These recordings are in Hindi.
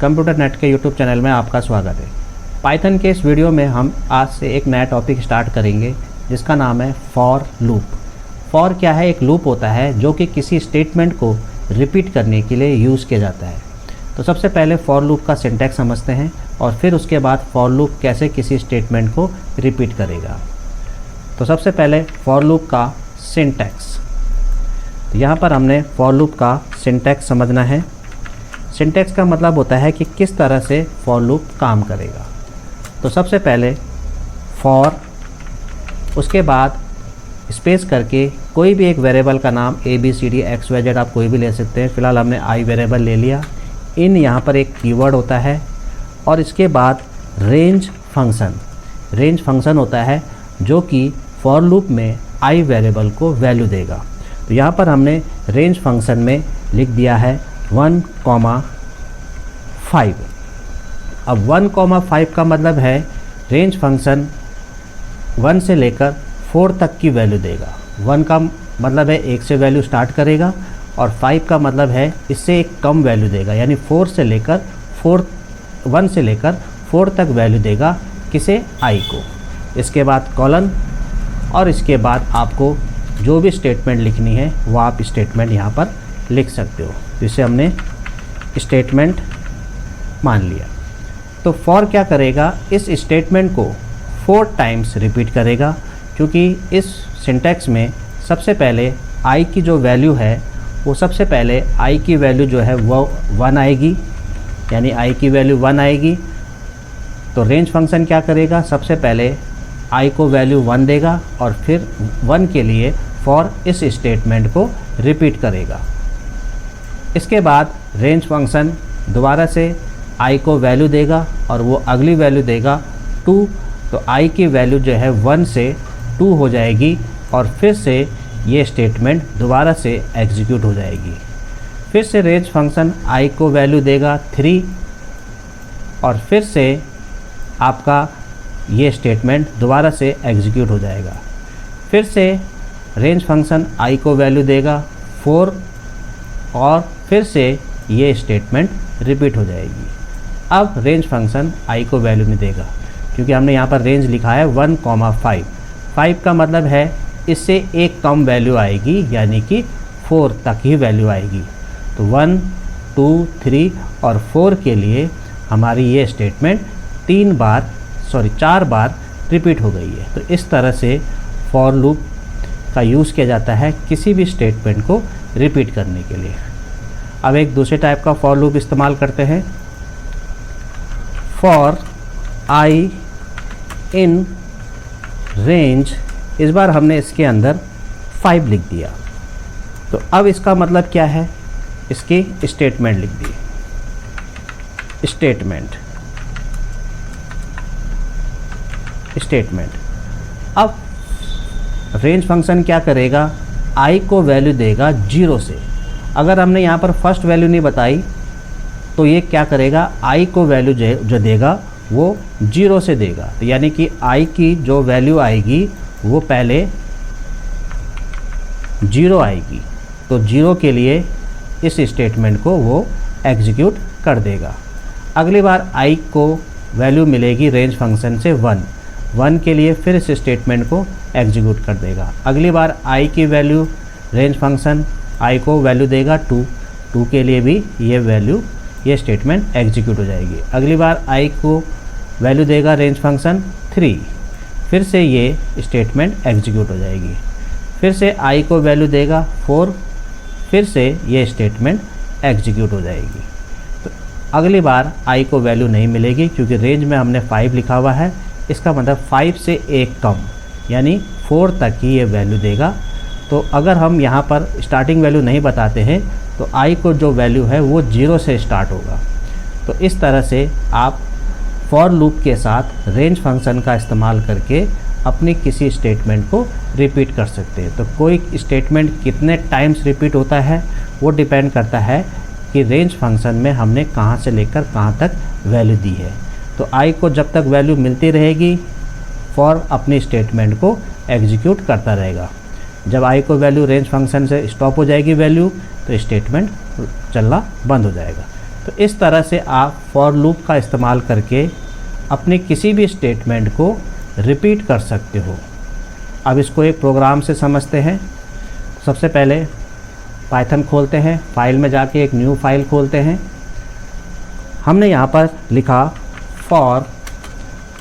कंप्यूटर नेट के यूट्यूब चैनल में आपका स्वागत है। पाइथन के इस वीडियो में हम आज से एक नया टॉपिक स्टार्ट करेंगे जिसका नाम है फॉर लूप। फॉर क्या है? एक लूप होता है जो कि किसी स्टेटमेंट को रिपीट करने के लिए यूज़ किया जाता है। तो सबसे पहले फॉर लूप का सिंटैक्स समझते हैं और फिर उसके बाद फॉर लूप कैसे किसी स्टेटमेंट को रिपीट करेगा। तो सबसे पहले फॉर लूप का सिंटैक्स। तो यहाँ पर हमने फॉर लूप का सिंटैक्स समझना है। सिंटैक्स का मतलब होता है कि किस तरह से फॉर लूप काम करेगा। तो सबसे पहले फॉर, उसके बाद स्पेस करके कोई भी एक वेरिएबल का नाम ABCD XYZ आप कोई भी ले सकते हैं। फ़िलहाल हमने आई वेरिएबल ले लिया। इन यहाँ पर एक कीवर्ड होता है और इसके बाद रेंज फंक्शन। रेंज फंक्शन होता है जो कि फॉर लूप में आई वेरिएबल को वैल्यू देगा। तो यहाँ पर हमने रेंज फंक्शन में लिख दिया है 1,5। अब 1,5 का मतलब है रेंज फंक्शन 1 से लेकर 4 तक की वैल्यू देगा। 1 का मतलब है 1 से वैल्यू स्टार्ट करेगा और 5 का मतलब है इससे एक कम वैल्यू देगा, यानी 1 से लेकर 4 तक वैल्यू देगा किसे? आई को। इसके बाद कॉलन और इसके बाद आपको जो भी स्टेटमेंट लिखनी है वो आप स्टेटमेंट यहाँ पर लिख सकते हो। जिसे हमने स्टेटमेंट मान लिया। तो फॉर क्या करेगा? इस स्टेटमेंट को 4 टाइम्स रिपीट करेगा, क्योंकि इस सिंटैक्स में सबसे पहले आई की जो वैल्यू है वो सबसे पहले आई की वैल्यू जो है वो 1 आएगी, यानी आई की वैल्यू 1 आएगी। तो रेंज फंक्शन क्या करेगा? सबसे पहले आई को वैल्यू 1 देगा और फिर 1 के लिए फॉर इस स्टेटमेंट को रिपीट करेगा। इसके बाद रेंज फंक्शन दोबारा से आई को वैल्यू देगा और वो अगली वैल्यू देगा 2। तो आई की वैल्यू जो है 1 से 2 हो जाएगी और फिर से ये स्टेटमेंट दोबारा से एग्जीक्यूट हो जाएगी। फिर से रेंज फंक्शन आई को वैल्यू देगा 3 और फिर से आपका ये स्टेटमेंट दोबारा से एग्जीक्यूट हो जाएगा। फिर से रेंज फंक्शन आई को वैल्यू देगा 4 और फिर से ये स्टेटमेंट रिपीट हो जाएगी। अब रेंज फंक्शन आई को वैल्यू नहीं देगा, क्योंकि हमने यहाँ पर रेंज लिखा है 1,5। 5 का मतलब है इससे एक कम वैल्यू आएगी, यानी कि 4 तक ही वैल्यू आएगी। तो 1, 2, 3 और 4 के लिए हमारी ये स्टेटमेंट 4 बार रिपीट हो गई है। तो इस तरह से फॉर लूप का यूज़ किया जाता है किसी भी स्टेटमेंट को रिपीट करने के लिए। अब एक दूसरे टाइप का फॉर लूप इस्तेमाल करते हैं। फॉर आई इन रेंज, इस बार हमने इसके अंदर 5 लिख दिया। तो अब इसका मतलब क्या है? इसकी स्टेटमेंट लिख दी। स्टेटमेंट। अब रेंज फंक्शन क्या करेगा? आई को वैल्यू देगा 0 से। अगर हमने यहाँ पर फर्स्ट वैल्यू नहीं बताई तो ये क्या करेगा? आई को वैल्यू जो देगा वो 0 से देगा। तो यानी कि आई की जो वैल्यू आएगी वो पहले 0 आएगी। तो 0 के लिए इस स्टेटमेंट को वो एग्जीक्यूट कर देगा। अगली बार आई को वैल्यू मिलेगी रेंज फंक्शन से 1 के लिए फिर इस स्टेटमेंट को एग्जीक्यूट कर देगा। अगली बार आई की वैल्यू रेंज फंक्शन आई को वैल्यू देगा 2 के लिए भी ये स्टेटमेंट एग्जीक्यूट हो जाएगी। अगली बार आई को वैल्यू देगा रेंज फंक्शन 3, फिर से ये स्टेटमेंट एग्जीक्यूट हो जाएगी। फिर से आई को वैल्यू देगा 4, फिर से ये स्टेटमेंट एग्जीक्यूट हो जाएगी। तो अगली बार आई को वैल्यू नहीं मिलेगी, क्योंकि रेंज में हमने 5 लिखा हुआ है। इसका मतलब 5 से एक कम, यानी 4 तक ही ये वैल्यू देगा। तो अगर हम यहाँ पर स्टार्टिंग वैल्यू नहीं बताते हैं तो आई को जो वैल्यू है वो 0 से स्टार्ट होगा। तो इस तरह से आप फॉर लूप के साथ रेंज फंक्शन का इस्तेमाल करके अपनी किसी स्टेटमेंट को रिपीट कर सकते हैं। तो कोई स्टेटमेंट कितने टाइम्स रिपीट होता है वो डिपेंड करता है कि रेंज फंक्शन में हमने कहाँ से लेकर कहाँ तक वैल्यू दी है। तो आई को जब तक वैल्यू मिलती रहेगी फॉर अपनी स्टेटमेंट को एग्जीक्यूट करता रहेगा। जब आई को वैल्यू रेंज फंक्शन से स्टॉप हो जाएगी वैल्यू, तो स्टेटमेंट चलना बंद हो जाएगा। तो इस तरह से आप फॉर लूप का इस्तेमाल करके अपने किसी भी स्टेटमेंट को रिपीट कर सकते हो। अब इसको एक प्रोग्राम से समझते हैं। सबसे पहले पाइथन खोलते हैं, फाइल में जाके एक न्यू फाइल खोलते हैं। हमने यहाँ पर लिखा फॉर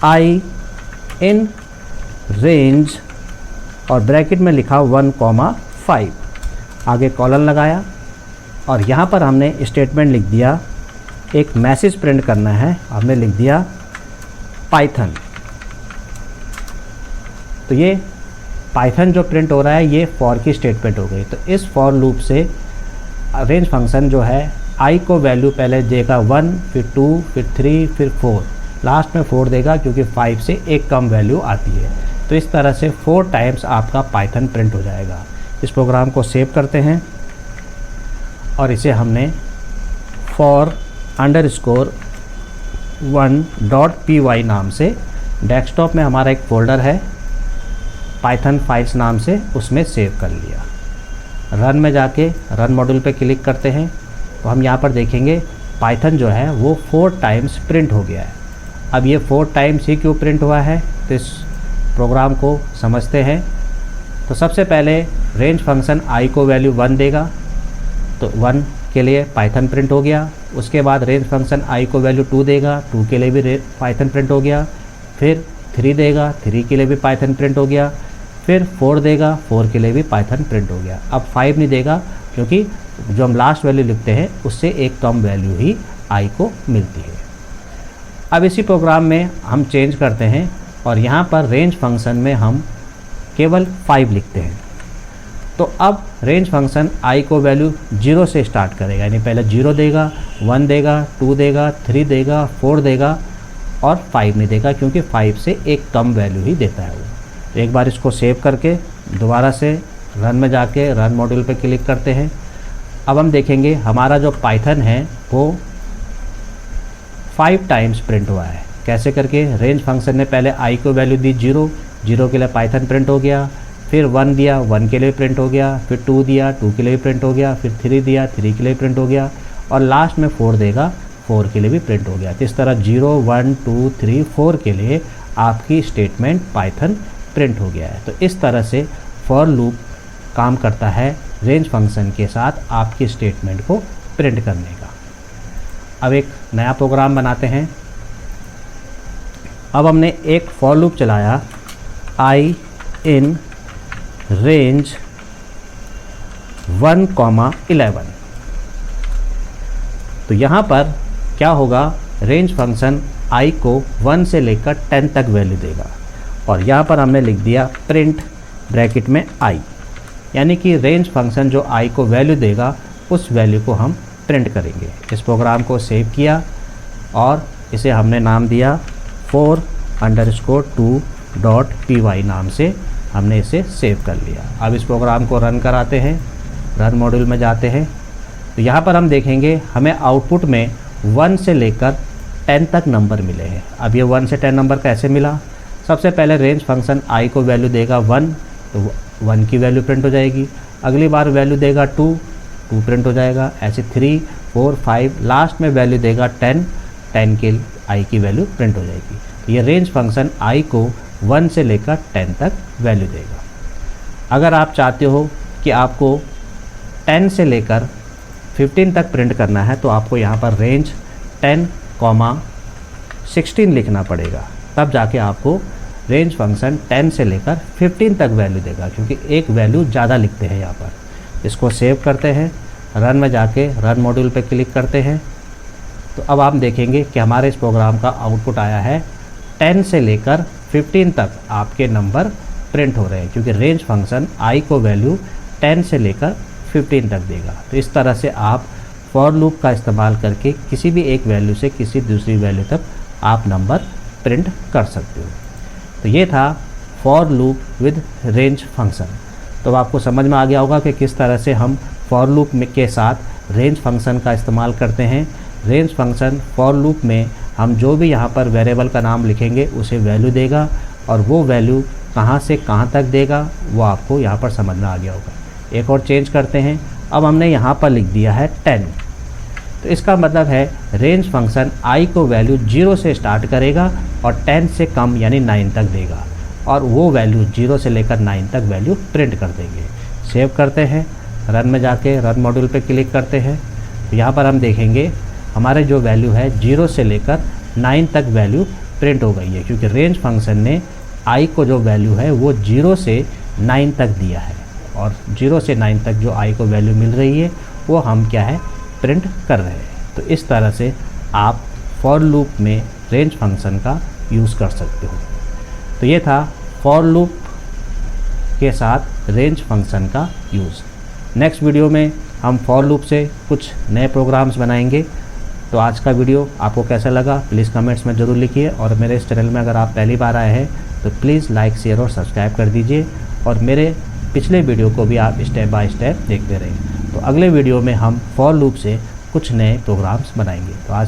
आई इन रेंज और ब्रैकेट में लिखा 1,5, आगे कॉलन लगाया और यहाँ पर हमने स्टेटमेंट लिख दिया, एक मैसेज प्रिंट करना है, हमने लिख दिया पाइथन। तो ये पाइथन जो प्रिंट हो रहा है ये फॉर की स्टेटमेंट हो गई। तो इस फॉर लूप से रेंज फंक्शन जो है आई को वैल्यू पहले देगा 1, फिर 2, फिर 3, फिर 4, लास्ट में 4 देगा क्योंकि 5 से एक कम वैल्यू आती है। तो इस तरह से 4 टाइम्स आपका पाइथन प्रिंट हो जाएगा। इस प्रोग्राम को सेव करते हैं और इसे हमने for_1.py नाम से डेस्कटॉप में हमारा एक फ़ोल्डर है पाइथन फाइल्स नाम से, उसमें सेव कर लिया। रन में जाके रन मॉड्यूल पे क्लिक करते हैं तो हम यहाँ पर देखेंगे पाइथन जो है वो 4 टाइम्स प्रिंट हो गया है। अब ये 4 टाइम्स ही क्यों प्रिंट हुआ है तो इस प्रोग्राम को समझते हैं। तो सबसे पहले रेंज फंक्शन आई को वैल्यू 1 देगा, तो 1 के लिए पाइथन प्रिंट हो गया। उसके बाद रेंज फंक्शन आई को वैल्यू 2 देगा, 2 के लिए भी पाइथन प्रिंट हो गया। फिर 3 देगा, 3 के लिए भी पाइथन प्रिंट हो गया। फिर 4 देगा, 4 के लिए भी पाइथन प्रिंट हो गया। अब 5 नहीं देगा क्योंकि जो हम लास्ट वैल्यू लिखते हैं उससे एक कम वैल्यू ही आई को मिलती है। अब इसी प्रोग्राम में हम चेंज करते हैं और यहाँ पर रेंज फंक्शन में हम केवल 5 लिखते हैं। तो अब रेंज फंक्शन आई को वैल्यू 0 से स्टार्ट करेगा, यानी पहले 0 देगा, 1 देगा, 2 देगा, 3 देगा, 4 देगा और 5 नहीं देगा क्योंकि 5 से एक कम वैल्यू ही देता है वो। तो एक बार इसको सेव करके दोबारा से रन में जाके रन मॉड्यूल पे क्लिक करते हैं। अब हम देखेंगे हमारा जो पाइथन है वो 5 टाइम्स प्रिंट हुआ है। कैसे करके, रेंज फंक्शन ने पहले आई को वैल्यू दी 0, 0 के लिए पाइथन प्रिंट हो गया। फिर 1 दिया, 1 के लिए प्रिंट हो गया। फिर 2 दिया, 2 के लिए भी प्रिंट हो गया। फिर 3 दिया, 3 के लिए प्रिंट हो गया और लास्ट में 4 देगा, 4 के लिए भी प्रिंट हो गया। तो इस तरह 0, 1, 2, 3, 4 के लिए आपकी स्टेटमेंट पाइथन प्रिंट हो गया है। तो इस तरह से फॉर लूप काम करता है रेंज फंक्शन के साथ आपकी स्टेटमेंट को प्रिंट करने का। अब एक नया प्रोग्राम बनाते हैं। अब हमने एक फॉर लूप चलाया आई इन रेंज 1,11। तो यहाँ पर क्या होगा, रेंज फंक्शन आई को 1 से लेकर 10 तक वैल्यू देगा और यहाँ पर हमने लिख दिया प्रिंट ब्रैकेट में आई, यानी कि रेंज फंक्शन जो आई को वैल्यू देगा उस वैल्यू को हम प्रिंट करेंगे। इस प्रोग्राम को सेव किया और इसे हमने नाम दिया for_2.py नाम से हमने इसे सेव कर लिया। अब इस प्रोग्राम को रन कराते हैं, रन मॉड्यूल में जाते हैं। तो यहाँ पर हम देखेंगे हमें आउटपुट में 1 से लेकर 10 तक नंबर मिले हैं। अब ये 1 से 10 नंबर कैसे मिला, सबसे पहले रेंज फंक्शन आई को वैल्यू देगा 1, तो 1 की वैल्यू प्रिंट हो जाएगी। अगली बार वैल्यू देगा 2, 2 प्रिंट हो जाएगा। ऐसे 3, 4, 5, लास्ट में वैल्यू देगा 10, 10 के आई की वैल्यू प्रिंट हो जाएगी। तो ये रेंज फंक्शन आई को 1 से लेकर 10 तक वैल्यू देगा। अगर आप चाहते हो कि आपको 10 से लेकर 15 तक प्रिंट करना है तो आपको यहाँ पर रेंज 10,16 लिखना पड़ेगा, तब जाके आपको रेंज फंक्शन 10 से लेकर 15 तक वैल्यू देगा, क्योंकि एक वैल्यू ज़्यादा लिखते हैं यहाँ पर। इसको सेव करते हैं, रन में जाके रन मॉड्यूल पे क्लिक करते हैं। तो अब आप देखेंगे कि हमारे इस प्रोग्राम का आउटपुट आया है 10 से लेकर 15 तक आपके नंबर प्रिंट हो रहे हैं, क्योंकि रेंज फंक्शन आई को वैल्यू 10 से लेकर 15 तक देगा। तो इस तरह से आप फॉर लूप का इस्तेमाल करके किसी भी एक वैल्यू से किसी दूसरी वैल्यू तक आप नंबर प्रिंट कर सकते हो। तो ये था for loop with range function. तो आपको समझ में आ गया होगा कि किस तरह से हम फॉर लूप के साथ रेंज फंक्शन का इस्तेमाल करते हैं। रेंज फंक्शन फॉर लूप में हम जो भी यहाँ पर वेरिएबल का नाम लिखेंगे उसे वैल्यू देगा, और वो वैल्यू कहाँ से कहाँ तक देगा वो आपको यहाँ पर समझ में आ गया होगा। एक और चेंज करते हैं। अब हमने यहाँ पर लिख दिया है 10, तो इसका मतलब है रेंज फंक्शन आई को वैल्यू 0 से स्टार्ट करेगा और 10 से कम यानी 9 तक देगा, और वो वैल्यू 0 से लेकर 9 तक वैल्यू प्रिंट कर देंगे। सेव करते हैं, रन में जाके रन मॉड्यूल पे क्लिक करते हैं। तो यहाँ पर हम देखेंगे हमारे जो वैल्यू है 0 से लेकर 9 तक वैल्यू प्रिंट हो गई है, क्योंकि रेंज फंक्शन ने आई को जो वैल्यू है वो 0 से 9 तक दिया है, और 0 से 9 तक जो आई को वैल्यू मिल रही है वो हम क्या है प्रिंट कर रहे हैं। तो इस तरह से आप फॉर लूप में रेंज फंक्शन का यूज़ कर सकते हो। तो ये था फॉर लूप के साथ रेंज फंक्शन का यूज़। नेक्स्ट वीडियो में हम फॉर लूप से कुछ नए प्रोग्राम्स बनाएंगे। तो आज का वीडियो आपको कैसा लगा प्लीज़ कमेंट्स में ज़रूर लिखिए, और मेरे इस चैनल में अगर आप पहली बार आए हैं तो प्लीज़ लाइक शेयर और सब्सक्राइब कर दीजिए, और मेरे पिछले वीडियो को भी आप स्टेप बाय स्टेप देखते रहें। तो अगले वीडियो में हम फॉर लूप से कुछ नए प्रोग्राम्स बनाएंगे। तो आज